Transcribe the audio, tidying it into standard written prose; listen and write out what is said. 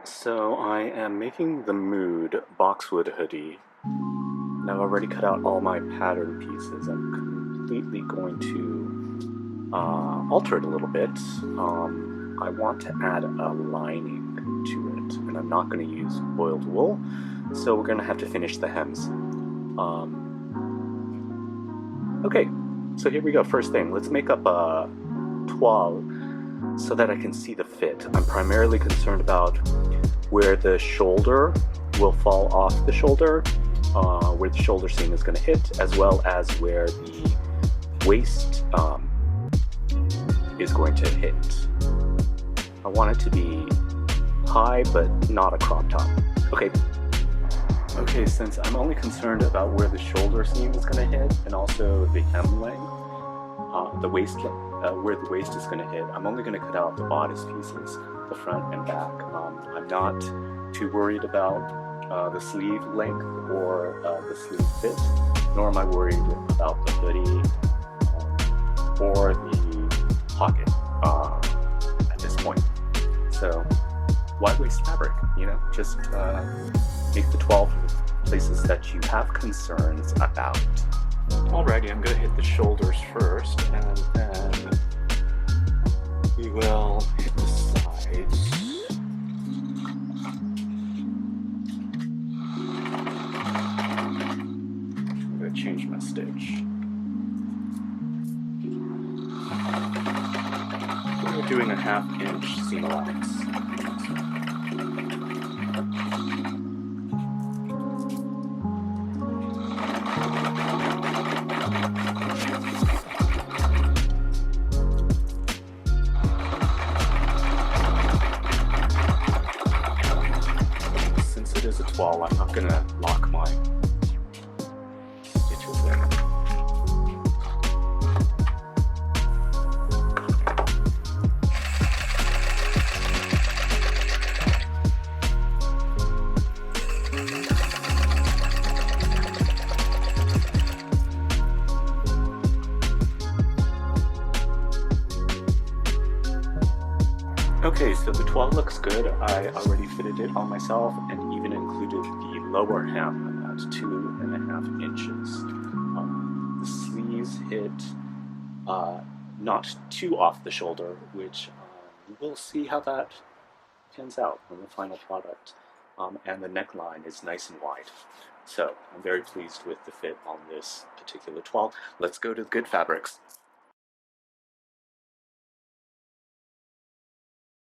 So I am making the Mood Boxwood Hoodie, and I've already cut out all my pattern pieces. I'm completely going to alter it a little bit. I want to add a lining to it, and I'm not going to use boiled wool, so we're going to have to finish the hems. Okay, so here we go. First thing, let's make up a toile so that I can see the fit. I'm primarily concerned about where the shoulder will fall off the shoulder, where the shoulder seam is going to hit, as well as where the waist is going to hit. I want it to be high, but not a crop top. Okay, since I'm only concerned about where the shoulder seam is going to hit, and also the hem length, the waist where the waist is going to hit, I'm only going to cut out the bodice pieces, the front and back. I'm not too worried about the sleeve length or the sleeve fit, nor am I worried about the hoodie or the pocket at this point. So why waste fabric? Just make the 12 places that you have concerns about. Alrighty, I'm going to hit the shoulders first, and then we will hit the sides. I'm going to change my stitch. We're doing a 1/2 inch seam allowance. It is a 12, I'm not going to lock my stitches in. Okay, so the 12 looks good. I already fitted it on myself and even included the lower hem at 2.5 inches. The sleeves hit not too off the shoulder, which we'll see how that pans out in the final product. And the neckline is nice and wide. So I'm very pleased with the fit on this particular 12. Let's go to the good fabrics.